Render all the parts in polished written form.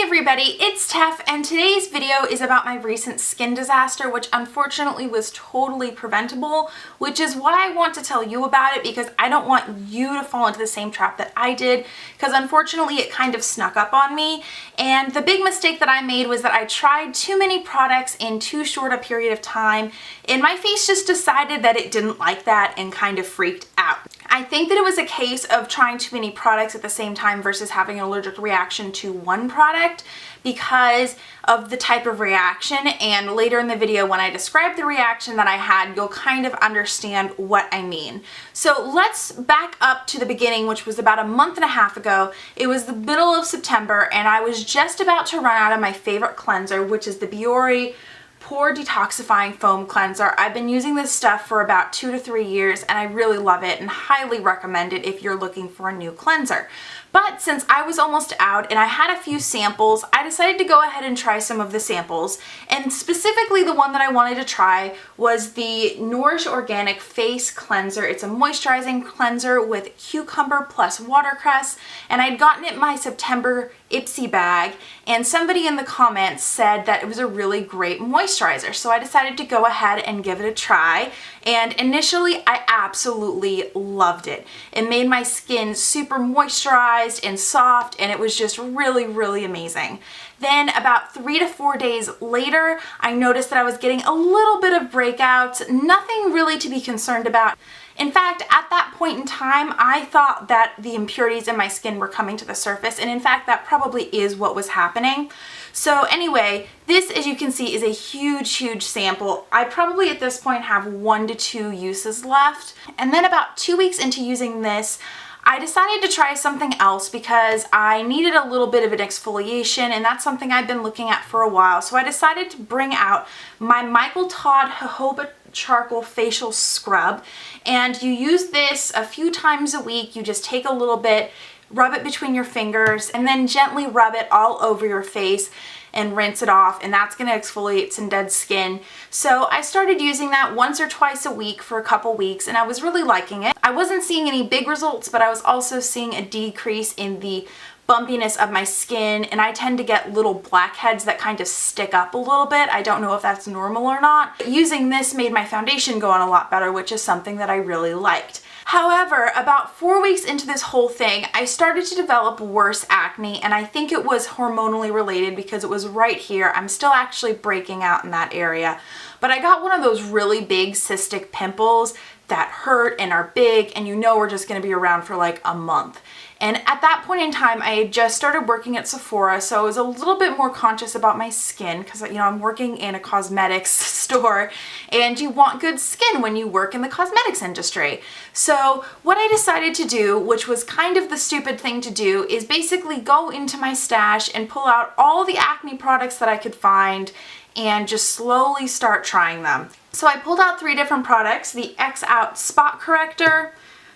everybody, it's Tef, and today's video is about my recent skin disaster, which unfortunately was totally preventable, which is why I want to tell you about it, because I don't want you to fall into the same trap that I did, because unfortunately it kind of snuck up on me. And the big mistake that I made was that I tried too many products in too short a period of time, and my face just decided that it didn't like that and kind of freaked out. I think that it was a case of trying too many products at the same time versus having an allergic reaction to one product because of the type of reaction, and later in the video when I describe the reaction that I had, you'll kind of understand what I mean. So let's back up to the beginning, which was about a month and a half ago. It was the middle of September and I was just about to run out of my favorite cleanser, which is the Biore Pore Detoxifying Foam Cleanser. I've been using this stuff for about 2 to 3 years and I really love it and highly recommend it if you're looking for a new cleanser. But since I was almost out and I had a few samples, I decided to go ahead and try some of the samples. And specifically the one that I wanted to try was the Nourish Organic Face Cleanser. It's a moisturizing cleanser with cucumber plus watercress, and I'd gotten it in my September Ipsy bag, and somebody in the comments said that it was a really great moisturizer. So I decided to go ahead and give it a try, and initially I absolutely loved it. It made my skin super moisturized and soft, and it was just really amazing. Then about 3 to 4 days later, I noticed that I was getting a little bit of breakouts, nothing really to be concerned about. In fact, at that point in time, I thought that the impurities in my skin were coming to the surface, and in fact, that probably is what was happening. So anyway, this, as you can see, is a huge sample. I probably at this point have 1 to 2 uses left. And then about 2 weeks into using this, I decided to try something else because I needed a little bit of an exfoliation, and that's something I've been looking at for a while. So I decided to bring out my Michael Todd Jojoba Charcoal Facial Scrub, and you use this a few times a week. You just take a little bit, rub it between your fingers, and then gently rub it all over your face and rinse it off, and that's going to exfoliate some dead skin. So I started using that once or twice a week for a couple weeks, and I was really liking it. I wasn't seeing any big results, but I was also seeing a decrease in the bumpiness of my skin, and I tend to get little blackheads that kind of stick up a little bit. I don't know if that's normal or not. But using this made my foundation go on a lot better, which is something that I really liked. However, about 4 weeks into this whole thing, I started to develop worse acne, and I think it was hormonally related because it was right here. I'm still actually breaking out in that area. But I got one of those really big cystic pimples that hurt and are big, and you know are just going to be around for like a month. And at that point in time, I had just started working at Sephora, so I was a little bit more conscious about my skin because, you know, I'm working in a cosmetics store, and you want good skin when you work in the cosmetics industry. So what I decided to do, which was kind of the stupid thing to do, is basically go into my stash and pull out all the acne products that I could find and just slowly start trying them. So I pulled out 3 different products: the X Out Spot Corrector,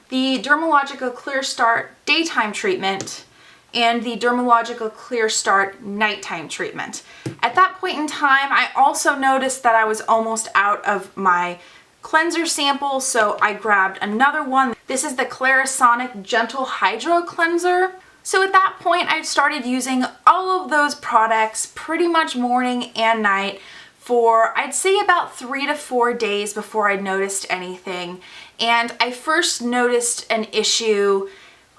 the Dermalogica Clear Start Daytime Treatment, and the Dermalogica Clear Start Nighttime Treatment. At that point in time, I also noticed that I was almost out of my cleanser sample, so I grabbed another one. This is the Clarisonic Gentle Hydro Cleanser. So at that point, I started using all of those products pretty much morning and night for, I'd say, about 3 to 4 days before I noticed anything. And I first noticed an issue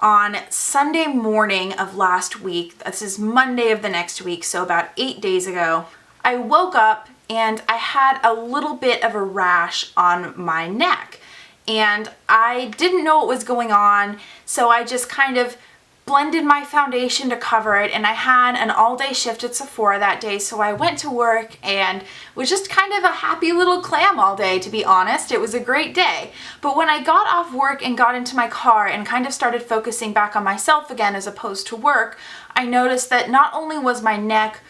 on Sunday morning of last week. This is Monday of the next week, so about 8 days ago. I woke up and I had a little bit of a rash on my neck, and I didn't know what was going on, so I just kind of blended my foundation to cover it, and I had an all-day shift at Sephora that day, so I went to work and was just kind of a happy little clam all day, to be honest. It was a great day. But when I got off work and got into my car and kind of started focusing back on myself again as opposed to work, I noticed that not only was my neck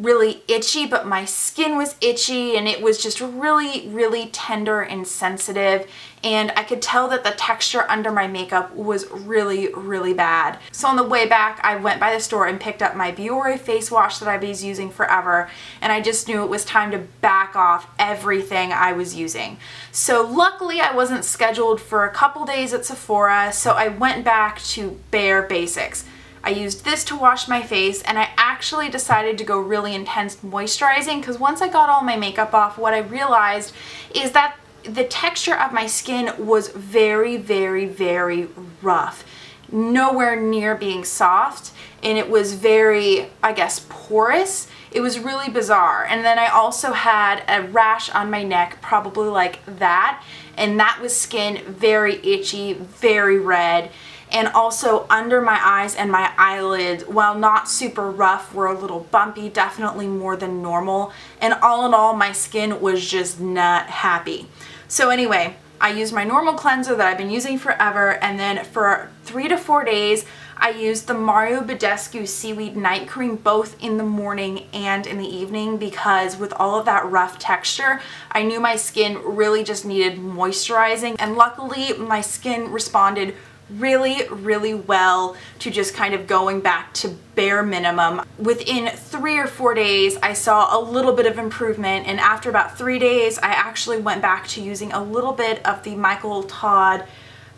really itchy, but my skin was itchy, and it was just really tender and sensitive, and I could tell that the texture under my makeup was really bad. So on the way back, I went by the store and picked up my Biore face wash that I've been using forever, and I just knew it was time to back off everything I was using. So luckily I wasn't scheduled for a couple days at Sephora, so I went back to bare basics. I used this to wash my face, and I actually decided to go really intense moisturizing because once I got all my makeup off, what I realized is that the texture of my skin was very, very, very rough. Nowhere near being soft, and it was very, I guess, porous. It was really bizarre. And then I also had a rash on my neck, probably like that, and that was skin very itchy, very red. And also under my eyes and my eyelids, while not super rough, were a little bumpy, definitely more than normal. And all in all, my skin was just not happy. So anyway, I used my normal cleanser that I've been using forever, and then for 3 to 4 days, I used the Mario Badescu Seaweed Night Cream both in the morning and in the evening because with all of that rough texture, I knew my skin really just needed moisturizing, and luckily my skin responded really, really well to just kind of going back to bare minimum. Within 3 or 4 days, I saw a little bit of improvement, and after about 3 days, I actually went back to using a little bit of the Michael Todd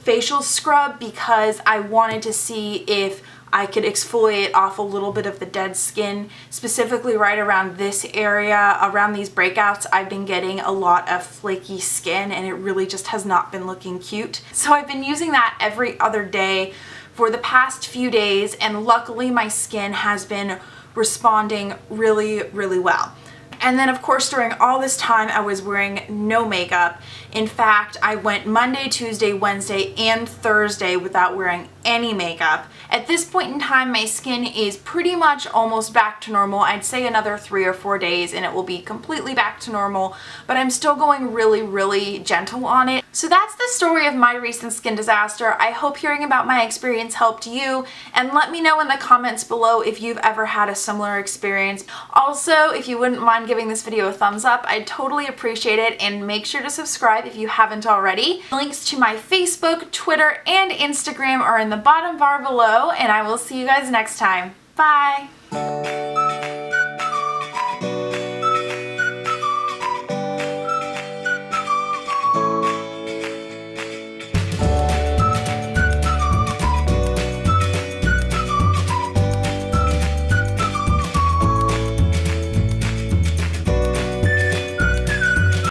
facial scrub because I wanted to see if I could exfoliate off a little bit of the dead skin, specifically right around this area. Around these breakouts, I've been getting a lot of flaky skin and it really just has not been looking cute. So I've been using that every other day for the past few days, and luckily my skin has been responding really, really well. And then of course during all this time I was wearing no makeup. In fact, I went Monday, Tuesday, Wednesday, and Thursday without wearing any makeup. At this point in time, my skin is pretty much almost back to normal. I'd say another 3 or 4 days and it will be completely back to normal, but I'm still going really, really gentle on it. So that's the story of my recent skin disaster. I hope hearing about my experience helped you, and let me know in the comments below if you've ever had a similar experience. Also, if you wouldn't mind giving this video a thumbs up, I'd totally appreciate it, and make sure to subscribe if you haven't already. Links to my Facebook, Twitter, and Instagram are in the bottom bar below, and I will see you guys next time. Bye!